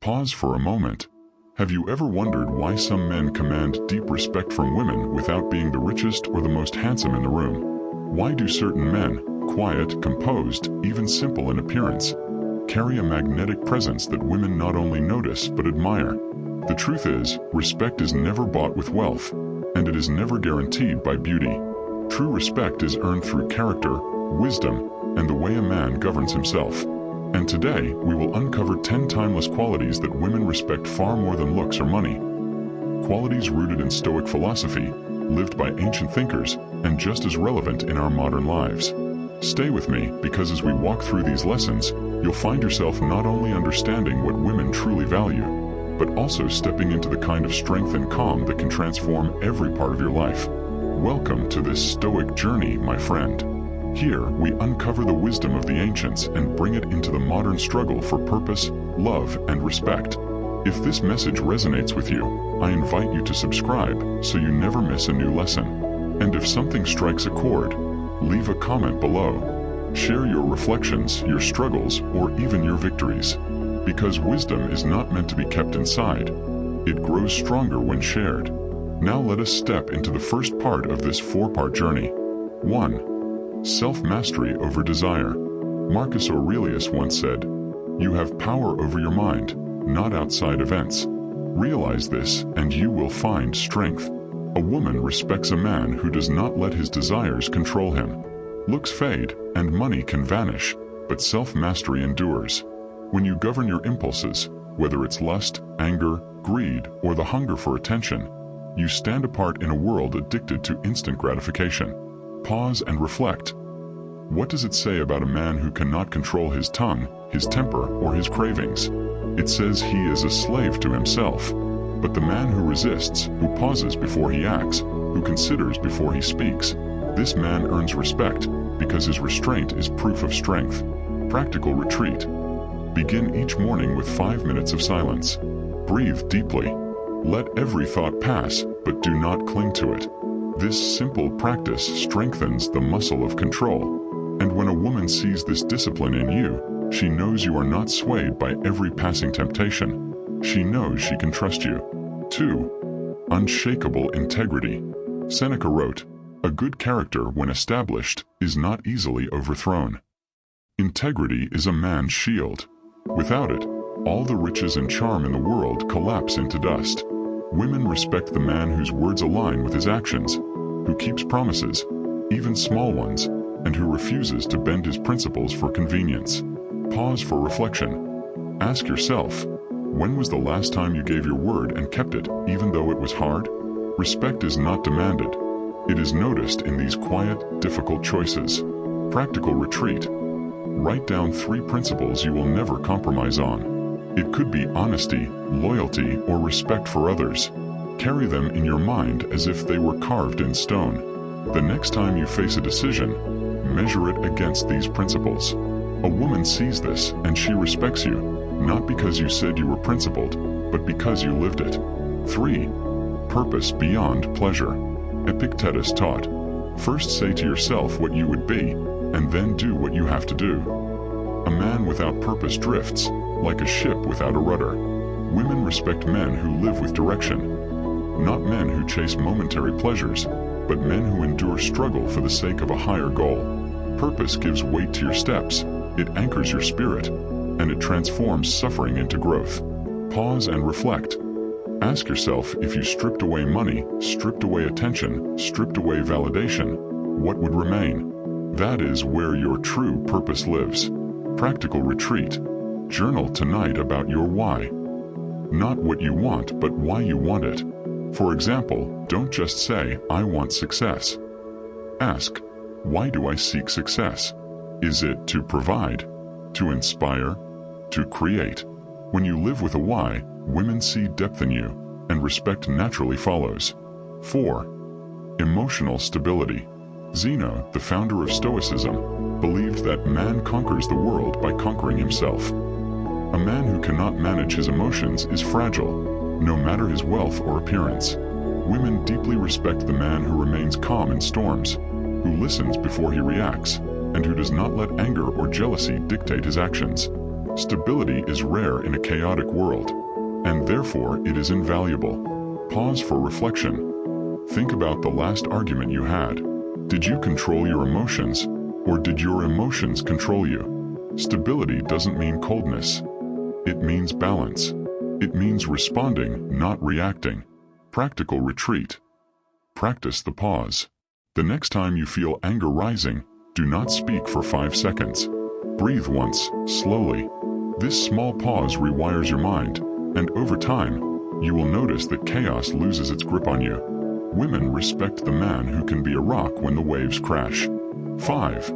Pause for a moment. Have you ever wondered why some men command deep respect from women without being the richest or the most handsome in the room? Why do certain men, quiet, composed, even simple in appearance, carry a magnetic presence that women not only notice but admire? The truth is, respect is never bought with wealth, and it is never guaranteed by beauty. True respect is earned through character, wisdom, and the way a man governs himself. And today, we will uncover 10 timeless qualities that women respect far more than looks or money. Qualities rooted in Stoic philosophy, lived by ancient thinkers, and just as relevant in our modern lives. Stay with me, because as we walk through these lessons, you'll find yourself not only understanding what women truly value, but also stepping into the kind of strength and calm that can transform every part of your life. Welcome to this Stoic journey, my friend. Here, we uncover the wisdom of the ancients and bring it into the modern struggle for purpose, love, and respect. If this message resonates with you, I invite you to subscribe so you never miss a new lesson. And if something strikes a chord, leave a comment below. Share your reflections, your struggles, or even your victories. Because wisdom is not meant to be kept inside. It grows stronger when shared. Now let us step into the first part of this 4-part journey. 1. Self-mastery over desire. Marcus Aurelius once said, "You have power over your mind, not outside events. Realize this, and you will find strength." A woman respects a man who does not let his desires control him. Looks fade, and money can vanish, but self-mastery endures. When you govern your impulses, whether it's lust, anger, greed, or the hunger for attention, you stand apart in a world addicted to instant gratification. Pause and reflect. What does it say about a man who cannot control his tongue, his temper, or his cravings? It says he is a slave to himself. But the man who resists, who pauses before he acts, who considers before he speaks, this man earns respect because his restraint is proof of strength. Practical retreat. Begin each morning with 5 minutes of silence. Breathe deeply. Let every thought pass, but do not cling to it. This simple practice strengthens the muscle of control. And when a woman sees this discipline in you, she knows you are not swayed by every passing temptation. She knows she can trust you. 2. Unshakable integrity. Seneca wrote, "A good character, when established, is not easily overthrown." Integrity is a man's shield. Without it, all the riches and charm in the world collapse into dust. Women respect the man whose words align with his actions, who keeps promises, even small ones, and who refuses to bend his principles for convenience. Pause for reflection. Ask yourself, when was the last time you gave your word and kept it, even though it was hard? Respect is not demanded. It is noticed in these quiet, difficult choices. Practical retreat. Write down 3 principles you will never compromise on. It could be honesty, loyalty, or respect for others. Carry them in your mind as if they were carved in stone. The next time you face a decision, measure it against these principles. A woman sees this, and she respects you, not because you said you were principled, but because you lived it. 3. Purpose beyond pleasure. Epictetus taught, "First say to yourself what you would be, and then do what you have to do." A man without purpose drifts, like a ship without a rudder. Women respect men who live with direction. Not men who chase momentary pleasures, but men who endure struggle for the sake of a higher goal. Purpose gives weight to your steps, it anchors your spirit, and it transforms suffering into growth. Pause and reflect. Ask yourself, if you stripped away money, stripped away attention, stripped away validation, what would remain? That is where your true purpose lives. Practical retreat. Journal tonight about your why. Not what you want, but why you want it. For example, don't just say, "I want success." Ask, why do I seek success? Is it to provide, to inspire, to create? When you live with a why, women see depth in you, and respect naturally follows. 4. Emotional stability. Zeno, the founder of Stoicism, believed that man conquers the world by conquering himself. A man who cannot manage his emotions is fragile, no matter his wealth or appearance. Women deeply respect the man who remains calm in storms, who listens before he reacts, and who does not let anger or jealousy dictate his actions. Stability is rare in a chaotic world, and therefore it is invaluable. Pause for reflection. Think about the last argument you had. Did you control your emotions, or did your emotions control you? Stability doesn't mean coldness. It means balance. It means responding, not reacting. Practical retreat. Practice the pause. The next time you feel anger rising, do not speak for 5 seconds. Breathe once, slowly. This small pause rewires your mind, and over time, you will notice that chaos loses its grip on you. Women respect the man who can be a rock when the waves crash. 5.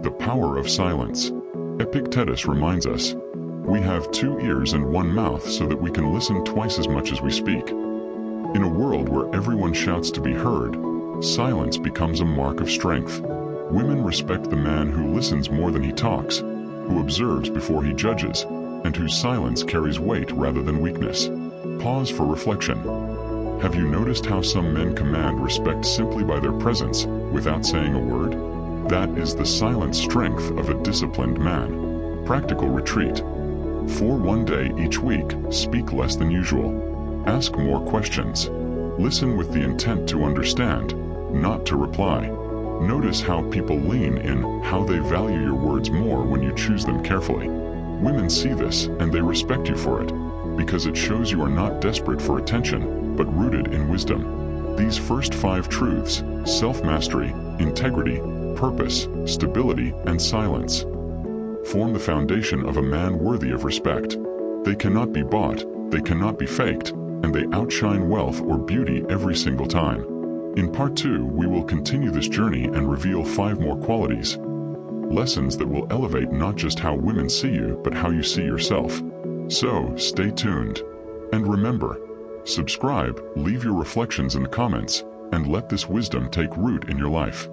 The power of silence. Epictetus reminds us, we have 2 ears and 1 mouth so that we can listen twice as much as we speak. In a world where everyone shouts to be heard, silence becomes a mark of strength. Women respect the man who listens more than he talks, who observes before he judges, and whose silence carries weight rather than weakness. Pause for reflection. Have you noticed how some men command respect simply by their presence, without saying a word? That is the silent strength of a disciplined man. Practical retreat. For 1 day each week, speak less than usual. Ask more questions. Listen with the intent to understand, not to reply. Notice how people lean in, how they value your words more when you choose them carefully. Women see this, and they respect you for it, because it shows you are not desperate for attention, but rooted in wisdom. These first 5 truths, self-mastery, integrity, purpose, stability, and silence, form the foundation of a man worthy of respect. They cannot be bought, they cannot be faked, and they outshine wealth or beauty every single time. In part 2, we will continue this journey and reveal 5 more qualities. Lessons that will elevate not just how women see you, but how you see yourself. So, stay tuned. And remember, subscribe, leave your reflections in the comments, and let this wisdom take root in your life.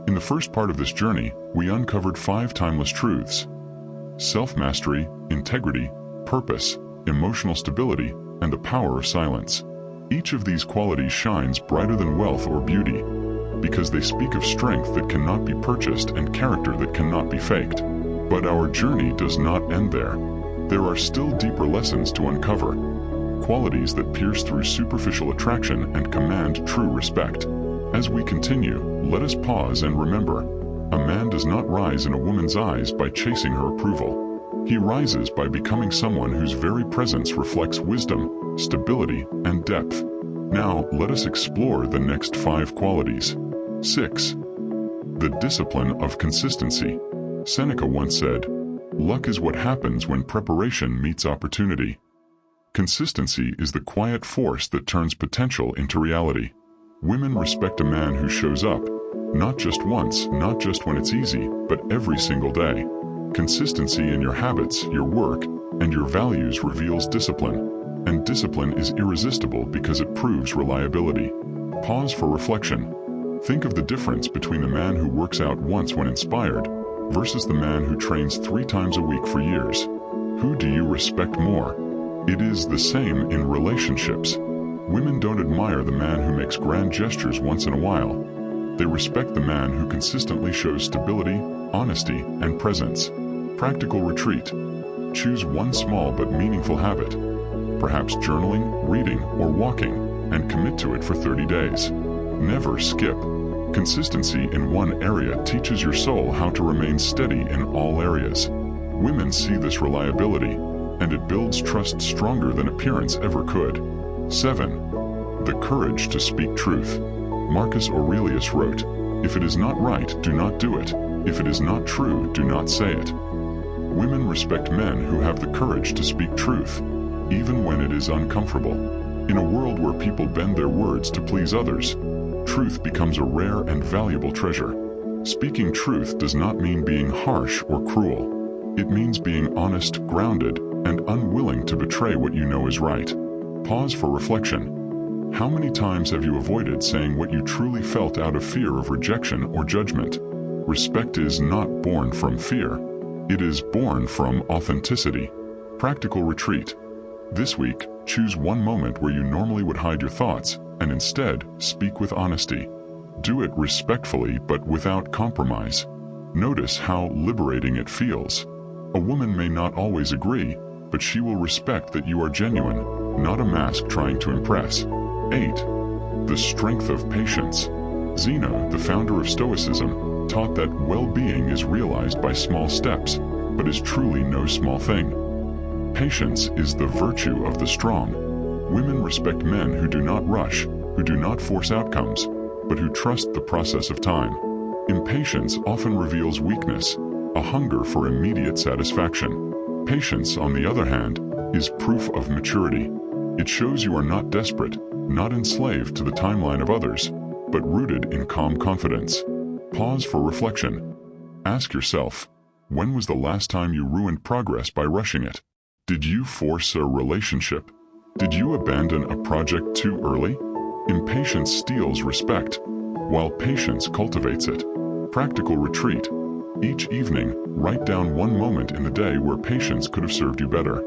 In the first part of this journey, we uncovered 5 timeless truths: self-mastery, integrity, purpose, emotional stability, and the power of silence. Each of these qualities shines brighter than wealth or beauty, because they speak of strength that cannot be purchased and character that cannot be faked. But our journey does not end there. There are still deeper lessons to uncover, qualities that pierce through superficial attraction and command true respect. As we continue, let us pause and remember, a man does not rise in a woman's eyes by chasing her approval. He rises by becoming someone whose very presence reflects wisdom, stability, and depth. Now, let us explore the next 5 qualities. 6. The discipline of consistency. Seneca once said, "Luck is what happens when preparation meets opportunity." Consistency is the quiet force that turns potential into reality. Women respect a man who shows up, not just once, not just when it's easy, but every single day. Consistency in your habits, your work, and your values reveals discipline. And discipline is irresistible because it proves reliability. Pause for reflection. Think of the difference between the man who works out once when inspired versus the man who trains 3 times a week for years. Who do you respect more? It is the same in relationships. Women don't admire the man who makes grand gestures once in a while. They respect the man who consistently shows stability, honesty, and presence. Practical retreat. Choose one small but meaningful habit, perhaps journaling, reading, or walking, and commit to it for 30 days. Never skip. Consistency in one area teaches your soul how to remain steady in all areas. Women see this reliability, and it builds trust stronger than appearance ever could. 7. The courage to speak truth. Marcus Aurelius wrote, "If it is not right, do not do it. If it is not true, do not say it." Women respect men who have the courage to speak truth, even when it is uncomfortable. In a world where people bend their words to please others, truth becomes a rare and valuable treasure. Speaking truth does not mean being harsh or cruel. It means being honest, grounded, and unwilling to betray what you know is right. Pause for reflection. How many times have you avoided saying what you truly felt out of fear of rejection or judgment? Respect is not born from fear. It is born from authenticity. Practical retreat. This week, choose one moment where you normally would hide your thoughts, and instead, speak with honesty. Do it respectfully but without compromise. Notice how liberating it feels. A woman may not always agree, but she will respect that you are genuine, not a mask trying to impress. 8. The strength of patience. Zeno, the founder of Stoicism, taught that well-being is realized by small steps, but is truly no small thing. Patience is the virtue of the strong. Women respect men who do not rush, who do not force outcomes, but who trust the process of time. Impatience often reveals weakness, a hunger for immediate satisfaction. Patience, on the other hand, is proof of maturity. It shows you are not desperate, not enslaved to the timeline of others, but rooted in calm confidence. Pause for reflection. Ask yourself, when was the last time you ruined progress by rushing it? Did you force a relationship? Did you abandon a project too early? Impatience steals respect, while patience cultivates it. Practical retreat. Each evening, write down one moment in the day where patience could have served you better.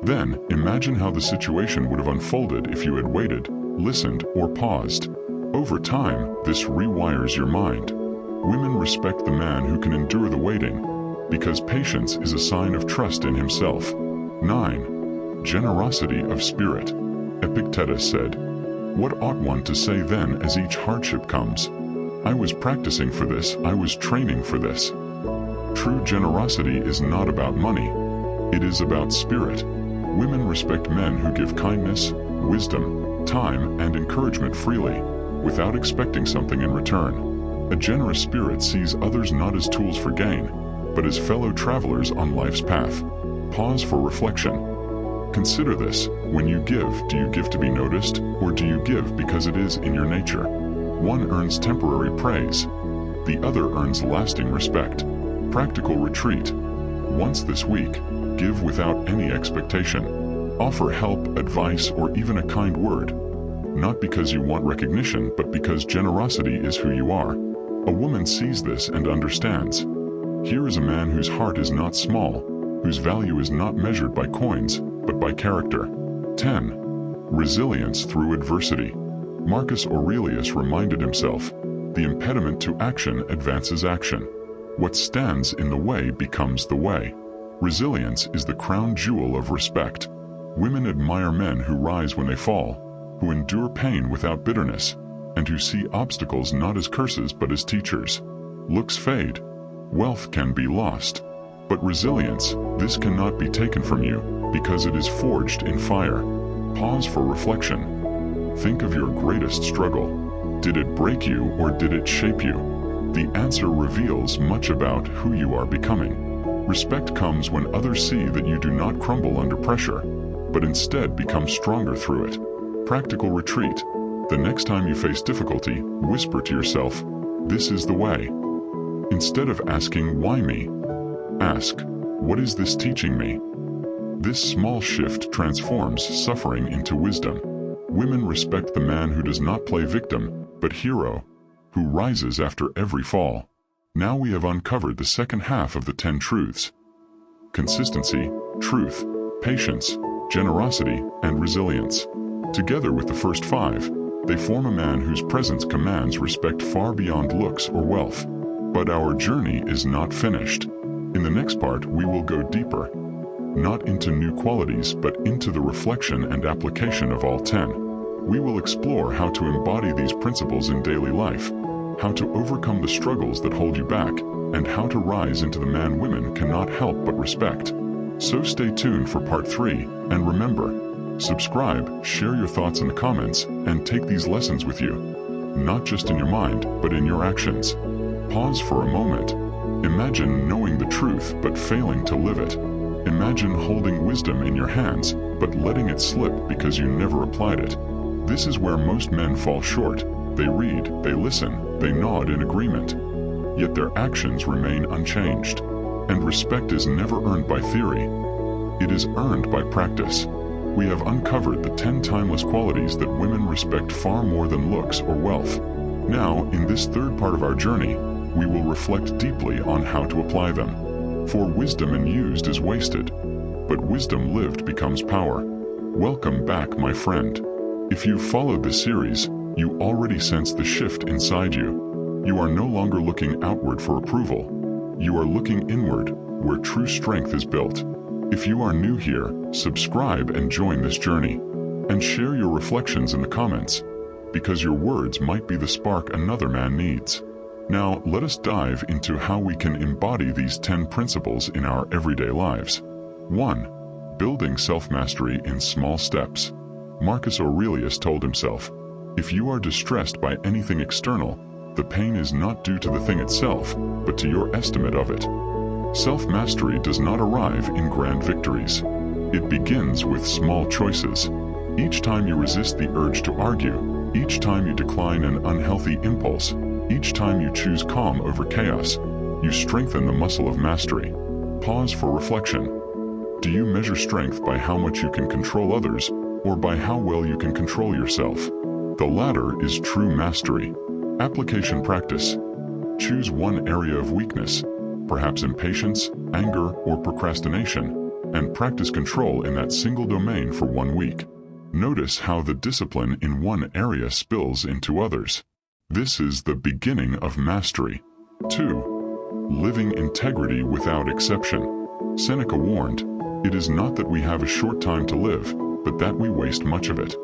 Then, imagine how the situation would have unfolded if you had waited, listened, or paused. Over time, this rewires your mind. Women respect the man who can endure the waiting, because patience is a sign of trust in himself. 9. Generosity of spirit. Epictetus said, "What ought one to say then as each hardship comes? I was practicing for this, I was training for this." True generosity is not about money. It is about spirit. Women respect men who give kindness, wisdom, time, and encouragement freely, without expecting something in return. A generous spirit sees others not as tools for gain, but as fellow travelers on life's path. Pause for reflection. Consider this. When you give, do you give to be noticed, or do you give because it is in your nature? One earns temporary praise. The other earns lasting respect. Practical retreat. Once this week, give without any expectation. Offer help, advice, or even a kind word. Not because you want recognition, but because generosity is who you are. A woman sees this and understands. Here is a man whose heart is not small, whose value is not measured by coins, but by character. 10. Resilience through adversity. Marcus Aurelius reminded himself, "The impediment to action advances action. What stands in the way becomes the way." Resilience is the crown jewel of respect. Women admire men who rise when they fall, who endure pain without bitterness, and who see obstacles not as curses but as teachers. Looks fade. Wealth can be lost. But resilience, this cannot be taken from you, because it is forged in fire. Pause for reflection. Think of your greatest struggle. Did it break you or did it shape you? The answer reveals much about who you are becoming. Respect comes when others see that you do not crumble under pressure, but instead become stronger through it. Practical retreat. The next time you face difficulty, whisper to yourself, "This is the way." Instead of asking, "Why me?" ask, "What is this teaching me?" This small shift transforms suffering into wisdom. Women respect the man who does not play victim, but hero, who rises after every fall. Now we have uncovered the second half of the 10 truths. Consistency, truth, patience, generosity, and resilience. Together with the first 5, they form a man whose presence commands respect far beyond looks or wealth. But our journey is not finished. In the next part, we will go deeper. Not into new qualities, but into the reflection and application of all 10. We will explore how to embody these principles in daily life, how to overcome the struggles that hold you back, and how to rise into the man women cannot help but respect. So stay tuned for part 3, and remember, subscribe, share your thoughts in the comments, and take these lessons with you. Not just in your mind, but in your actions. Pause for a moment. Imagine knowing the truth but failing to live it. Imagine holding wisdom in your hands, but letting it slip because you never applied it. This is where most men fall short. They read, they listen, they nod in agreement. Yet their actions remain unchanged. And respect is never earned by theory. It is earned by practice. We have uncovered the 10 timeless qualities that women respect far more than looks or wealth. Now, in this third part of our journey, we will reflect deeply on how to apply them. For wisdom unused is wasted, but wisdom lived becomes power. Welcome back, my friend. If you've followed this series, you already sense the shift inside you. You are no longer looking outward for approval. You are looking inward, where true strength is built. If you are new here, subscribe and join this journey. And share your reflections in the comments, because your words might be the spark another man needs. Now, let us dive into how we can embody these 10 principles in our everyday lives. 1. Building self-mastery in small steps. Marcus Aurelius told himself, "If you are distressed by anything external, the pain is not due to the thing itself, but to your estimate of it." Self-mastery does not arrive in grand victories. It begins with small choices. Each time you resist the urge to argue, each time you decline an unhealthy impulse, each time you choose calm over chaos, you strengthen the muscle of mastery. Pause for reflection. Do you measure strength by how much you can control others, or by how well you can control yourself? The latter is true mastery. Application practice. Choose one area of weakness, perhaps impatience, anger, or procrastination, and practice control in that single domain for 1 week. Notice how the discipline in one area spills into others. This is the beginning of mastery. 2. Living integrity without exception. Seneca warned, "It is not that we have a short time to live, but that we waste much of it."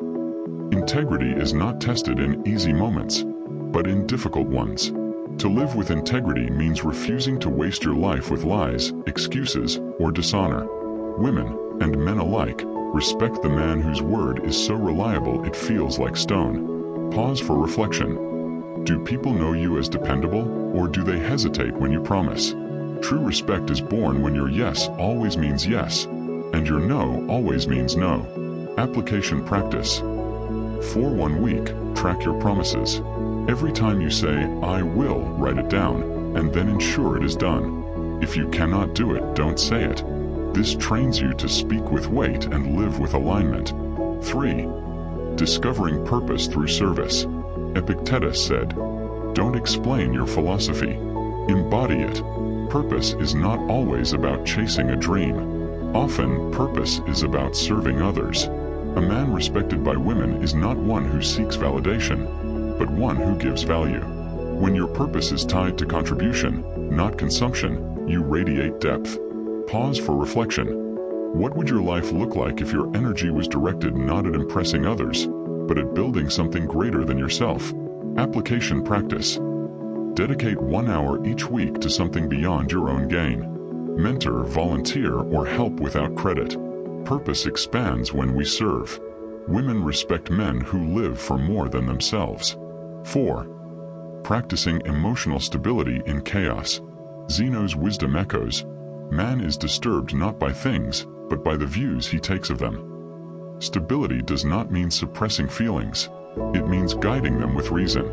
Integrity is not tested in easy moments, but in difficult ones. To live with integrity means refusing to waste your life with lies, excuses, or dishonor. Women, and men alike, respect the man whose word is so reliable it feels like stone. Pause for reflection. Do people know you as dependable, or do they hesitate when you promise? True respect is born when your yes always means yes, and your no always means no. Application practice. For 1 week, track your promises. Every time you say, "I will," write it down, and then ensure it is done. If you cannot do it, don't say it. This trains you to speak with weight and live with alignment. 3. Discovering purpose through service. Epictetus said, "Don't explain your philosophy. Embody it." Purpose is not always about chasing a dream. Often, purpose is about serving others. A man respected by women is not one who seeks validation, but one who gives value. When your purpose is tied to contribution, not consumption, you radiate depth. Pause for reflection. What would your life look like if your energy was directed not at impressing others, but at building something greater than yourself? Application practice. Dedicate 1 hour each week to something beyond your own gain. Mentor, volunteer, or help without credit. Purpose expands when we serve. Women respect men who live for more than themselves. 4. Practicing emotional stability in chaos. Zeno's wisdom echoes, "Man is disturbed not by things, but by the views he takes of them." Stability does not mean suppressing feelings. It means guiding them with reason.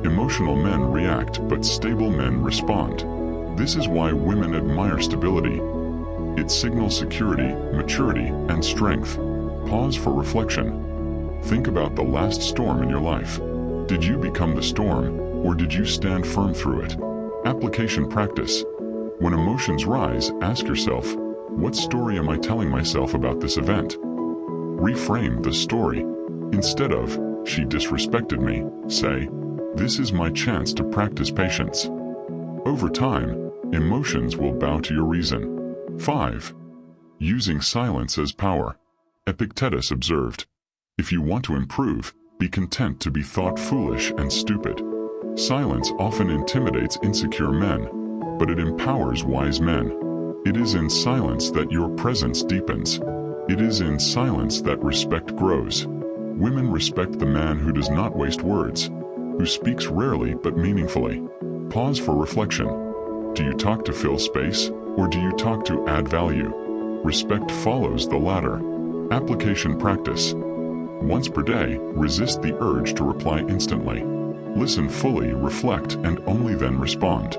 Emotional men react, but stable men respond. This is why women admire stability. It signals security, maturity, and strength. Pause for reflection. Think about the last storm in your life. Did you become the storm, or did you stand firm through it? Application practice. When emotions rise, ask yourself, what story am I telling myself about this event? Reframe the story. Instead of, "She disrespected me," say, "This is my chance to practice patience." Over time, emotions will bow to your reason. 5. Using silence as power. Epictetus observed, "If you want to improve, be content to be thought foolish and stupid." Silence often intimidates insecure men, but it empowers wise men. It is in silence that your presence deepens. It is in silence that respect grows. Women respect the man who does not waste words, who speaks rarely but meaningfully. Pause for reflection. Do you talk to fill space, or do you talk to add value? Respect follows the latter. Application practice. Once per day, resist the urge to reply instantly. Listen fully, reflect, and only then respond.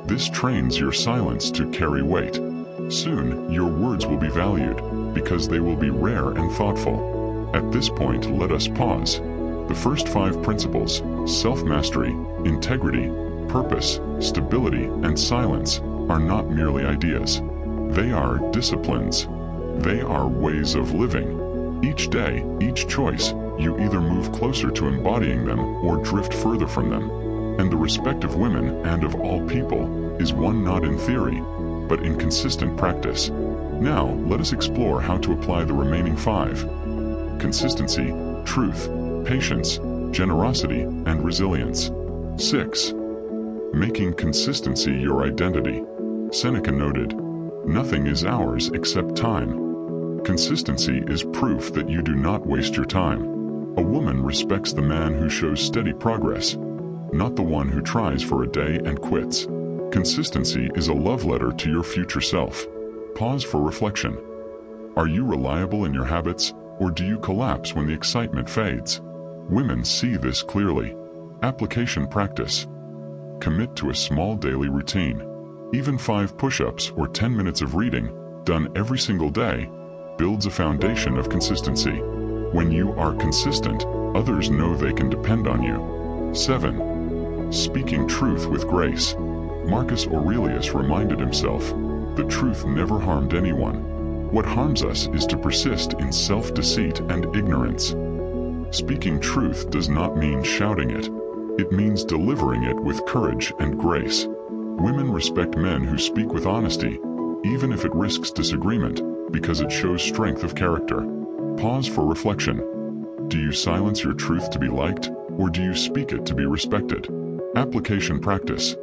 This trains your silence to carry weight. Soon, your words will be valued, because they will be rare and thoughtful. At this point, let us pause. The first 5 principles, self-mastery, integrity, purpose, stability, and silence, are not merely ideas. They are disciplines. They are ways of living. Each day, each choice, you either move closer to embodying them or drift further from them. And the respect of women and of all people is one not in theory, but in consistent practice. Now, let us explore how to apply the remaining 5. Consistency, truth, patience, generosity, and resilience. 6. Making consistency your identity. Seneca noted, "Nothing is ours except time." Consistency is proof that you do not waste your time. A woman respects the man who shows steady progress, not the one who tries for a day and quits. Consistency is a love letter to your future self. Pause for reflection. Are you reliable in your habits, or do you collapse when the excitement fades? Women see this clearly. Application practice. Commit to a small daily routine. Even 5 push-ups or 10 minutes of reading, done every single day, builds a foundation of consistency. When you are consistent, others know they can depend on you. 7. Speaking truth with grace. Marcus Aurelius reminded himself, "The truth never harmed anyone. What harms us is to persist in self-deceit and ignorance." Speaking truth does not mean shouting it. It means delivering it with courage and grace. Women respect men who speak with honesty, even if it risks disagreement, because it shows strength of character. Pause for reflection. Do you silence your truth to be liked, or do you speak it to be respected? Application practice.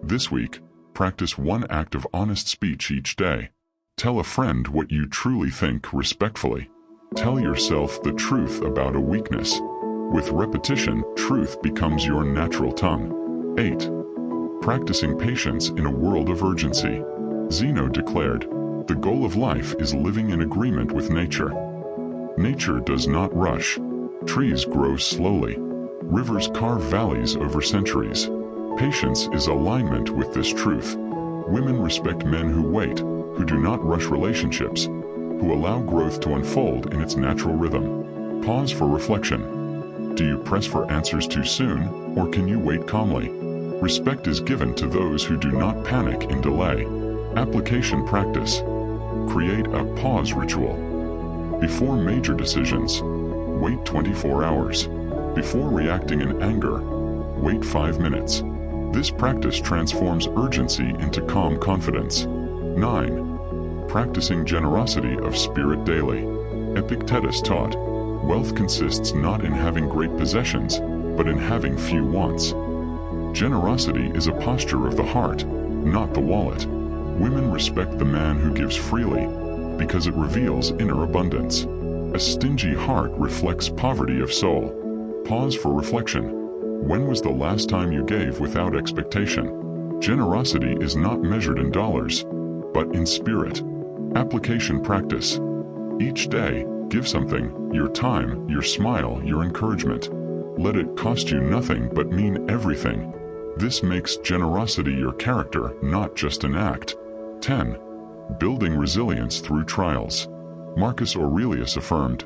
This week, practice 1 act of honest speech each day. Tell a friend what you truly think respectfully. Tell yourself the truth about a weakness. With repetition, truth becomes your natural tongue. 8. Practicing patience in a world of urgency. Zeno declared, "The goal of life is living in agreement with nature." Nature does not rush. Trees grow slowly. Rivers carve valleys over centuries. Patience is alignment with this truth. Women respect men who wait, who do not rush relationships, who allow growth to unfold in its natural rhythm. Pause for reflection. Do you press for answers too soon, or can you wait calmly? Respect is given to those who do not panic in delay. Application practice. Create a pause ritual. Before major decisions, wait 24 hours. Before reacting in anger, wait 5 minutes. This practice transforms urgency into calm confidence. 9. Practicing generosity of spirit daily. Epictetus taught, "Wealth consists not in having great possessions, but in having few wants." Generosity is a posture of the heart, not the wallet. Women respect the man who gives freely, because it reveals inner abundance. A stingy heart reflects poverty of soul. Pause for reflection. When was the last time you gave without expectation? Generosity is not measured in dollars, but in spirit. Application practice. Each day, give something, your time, your smile, your encouragement. Let it cost you nothing but mean everything. This makes generosity your character, not just an act. 10. Building resilience through trials. Marcus Aurelius affirmed,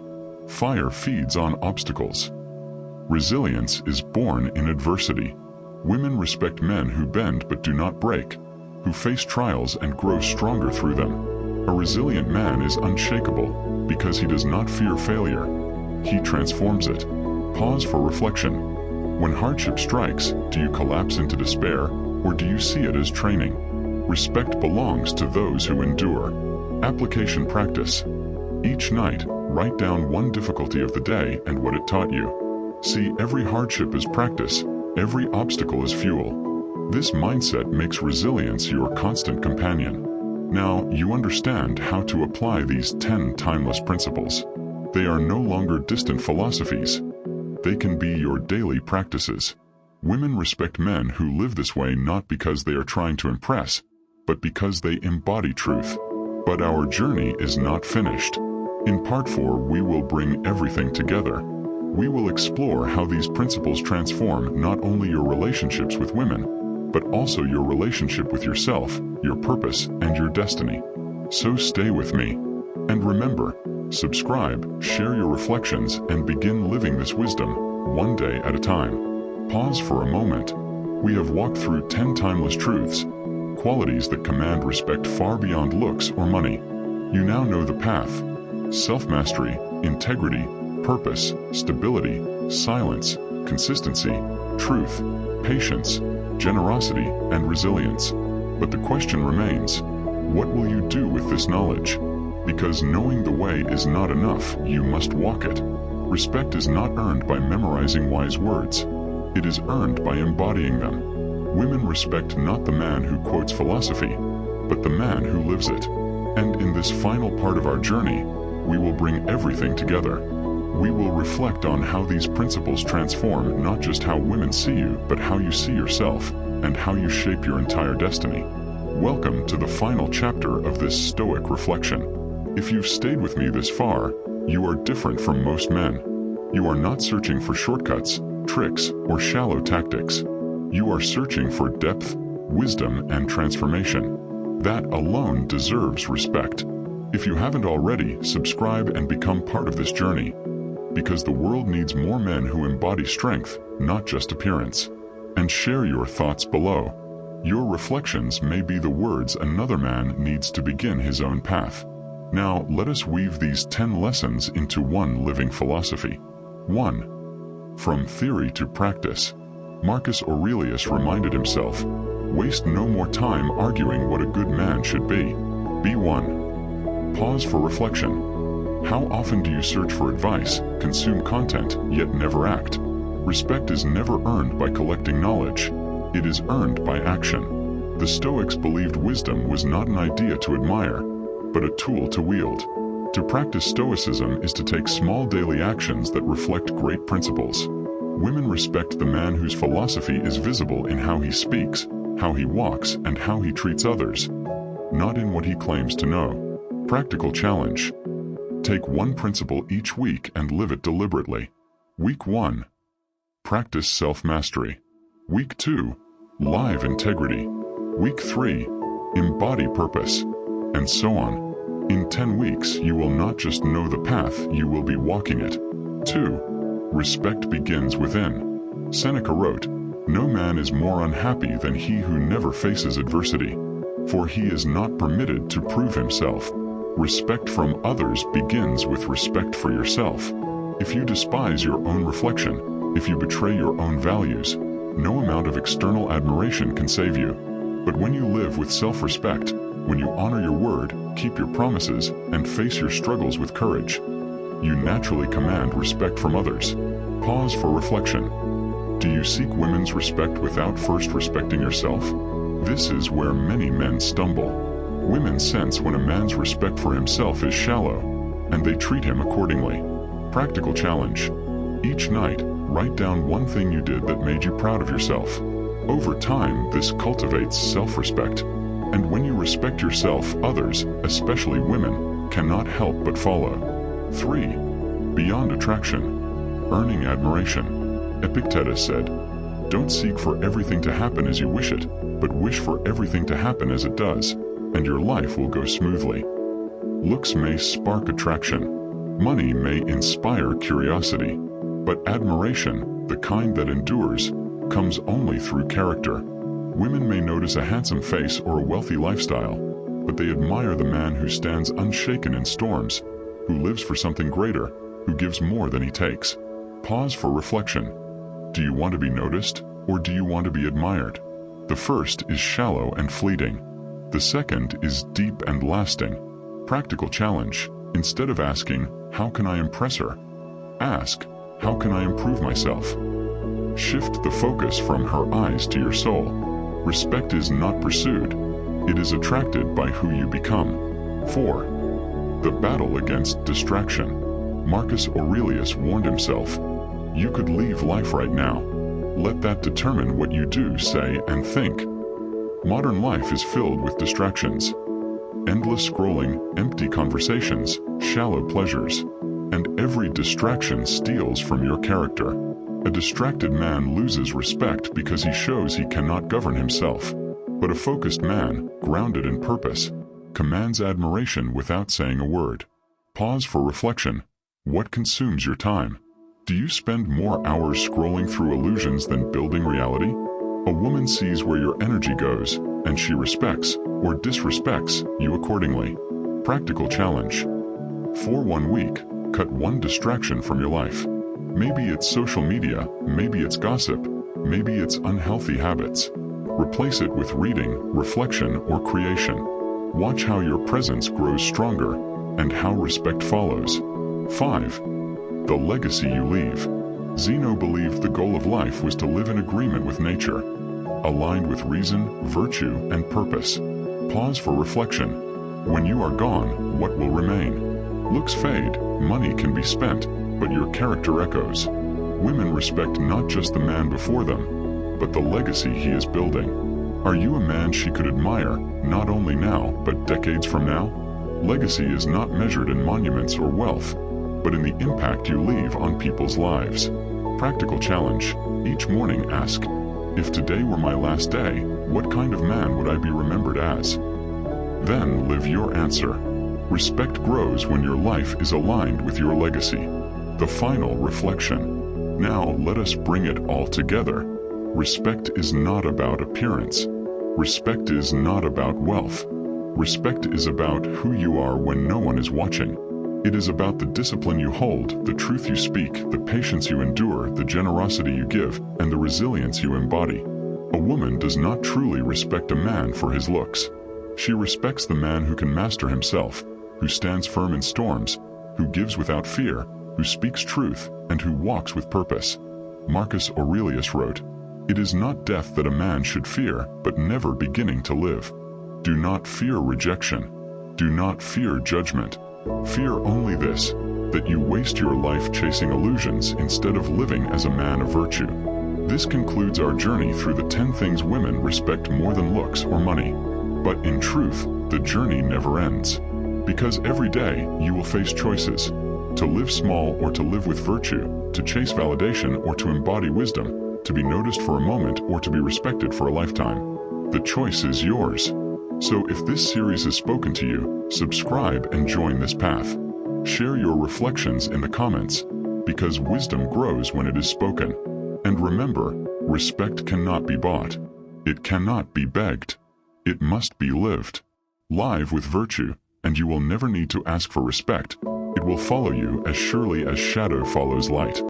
"Fire feeds on obstacles. Resilience is born in adversity." Women respect men who bend but do not break, who face trials and grow stronger through them. A resilient man is unshakable because he does not fear failure. He transforms it. Pause for reflection. When hardship strikes, do you collapse into despair, or do you see it as training? Respect belongs to those who endure. Application practice. Each night, write down 1 difficulty of the day and what it taught you. See every hardship as practice, every obstacle as fuel. This mindset makes resilience your constant companion. Now, you understand how to apply these 10 timeless principles. They are no longer distant philosophies. They can be your daily practices. Women respect men who live this way not because they are trying to impress, but because they embody truth. But our journey is not finished. In part 4, we will bring everything together. We will explore how these principles transform not only your relationships with women, but also your relationship with yourself, your purpose, and your destiny. So stay with me. And remember, subscribe, share your reflections, and begin living this wisdom, one day at a time. Pause for a moment. We have walked through 10 timeless truths, qualities that command respect far beyond looks or money. You now know the path: self-mastery, integrity, purpose, stability, silence, consistency, truth, patience, generosity, and resilience. But the question remains, What will you do with this knowledge? Because knowing the way is not enough, you must walk it. Respect is not earned by memorizing wise words. It is earned by embodying them. Women respect not the man who quotes philosophy, but the man who lives it. And in this final part of our journey, we will bring everything together. We will reflect on how these principles transform not just how women see you, but how you see yourself, and how you shape your entire destiny. Welcome to the final chapter of this Stoic reflection. If you've stayed with me this far, you are different from most men. You are not searching for shortcuts, tricks, or shallow tactics. You are searching for depth, wisdom, and transformation. That alone deserves respect. If you haven't already, subscribe and become part of this journey. Because the world needs more men who embody strength, not just appearance. And share your thoughts below. Your reflections may be the words another man needs to begin his own path. Now, let us weave these 10 lessons into one living philosophy. 1. From theory to practice. Marcus Aurelius reminded himself, waste no more time arguing what a good man should be. Be one. Pause for reflection. How often do you search for advice, consume content, yet never act? Respect is never earned by collecting knowledge. It is earned by action. The Stoics believed wisdom was not an idea to admire, but a tool to wield. To practice Stoicism is to take small daily actions that reflect great principles. Women respect the man whose philosophy is visible in how he speaks, how he walks, and how he treats others, not in what he claims to know. Practical challenge. Take one principle each week and live it deliberately. Week 1. Practice self-mastery. Week 2. Live integrity. Week 3. Embody purpose. And so on. In 10 weeks, you will not just know the path, you will be walking it. 2. Respect begins within. Seneca wrote, "No man is more unhappy than he who never faces adversity, for he is not permitted to prove himself." Respect from others begins with respect for yourself. If you despise your own reflection, if you betray your own values, no amount of external admiration can save you. But when you live with self-respect, when you honor your word, keep your promises, and face your struggles with courage, you naturally command respect from others. Pause for reflection. Do you seek women's respect without first respecting yourself? This is where many men stumble. Women sense when a man's respect for himself is shallow, and they treat him accordingly. Practical challenge. Each night, write down one thing you did that made you proud of yourself. Over time, this cultivates self-respect. And when you respect yourself, others, especially women, cannot help but follow. 3. Beyond attraction. Earning admiration. Epictetus said, "Don't seek for everything to happen as you wish it, but wish for everything to happen as it does, and your life will go smoothly." Looks may spark attraction. Money may inspire curiosity. But admiration, the kind that endures, comes only through character. Women may notice a handsome face or a wealthy lifestyle, but they admire the man who stands unshaken in storms, who lives for something greater, who gives more than he takes. Pause for reflection. Do you want to be noticed, or do you want to be admired? The first is shallow and fleeting. The second is deep and lasting. Practical challenge. Instead of asking, "How can I impress her?" ask, "How can I improve myself?" Shift the focus from her eyes to your soul. Respect is not pursued. It is attracted by who you become. 4. The battle against distraction. Marcus Aurelius warned himself, "You could leave life right now. Let that determine what you do, say, and think." Modern life is filled with distractions. Endless scrolling, empty conversations, shallow pleasures. And every distraction steals from your character. A distracted man loses respect because he shows he cannot govern himself. But a focused man, grounded in purpose, commands admiration without saying a word. Pause for reflection. What consumes your time? Do you spend more hours scrolling through illusions than building reality? A woman sees where your energy goes, and she respects, or disrespects, you accordingly. Practical challenge. For 1 week, cut one distraction from your life. Maybe it's social media, maybe it's gossip, maybe it's unhealthy habits. Replace it with reading, reflection, or creation. Watch how your presence grows stronger and how respect follows. 5. The legacy you leave. Zeno believed the goal of life was to live in agreement with nature, aligned with reason, virtue, and purpose. Pause for reflection. When you are gone, what will remain? Looks fade, money can be spent, but your character echoes. Women respect not just the man before them, but the legacy he is building. Are you a man she could admire, not only now, but decades from now? Legacy is not measured in monuments or wealth, but in the impact you leave on people's lives. Practical challenge. Each morning ask, if today were my last day, what kind of man would I be remembered as? Then live your answer. Respect grows when your life is aligned with your legacy. The final reflection. Now let us bring it all together. Respect is not about appearance. Respect is not about wealth. Respect is about who you are when no one is watching. It is about the discipline you hold, the truth you speak, the patience you endure, the generosity you give, and the resilience you embody. A woman does not truly respect a man for his looks. She respects the man who can master himself, who stands firm in storms, who gives without fear, who speaks truth, and who walks with purpose. Marcus Aurelius wrote, "It is not death that a man should fear, but never beginning to live." Do not fear rejection. Do not fear judgment. Fear only this, that you waste your life chasing illusions instead of living as a man of virtue. This concludes our journey through the 10 things women respect more than looks or money. But in truth, the journey never ends. Because every day you will face choices. To live small or to live with virtue, to chase validation or to embody wisdom, to be noticed for a moment or to be respected for a lifetime. The choice is yours. So if this series has spoken to you, subscribe and join this path. Share your reflections in the comments, because wisdom grows when it is spoken. And remember, respect cannot be bought. It cannot be begged. It must be lived. Live with virtue, and you will never need to ask for respect. It will follow you as surely as shadow follows light.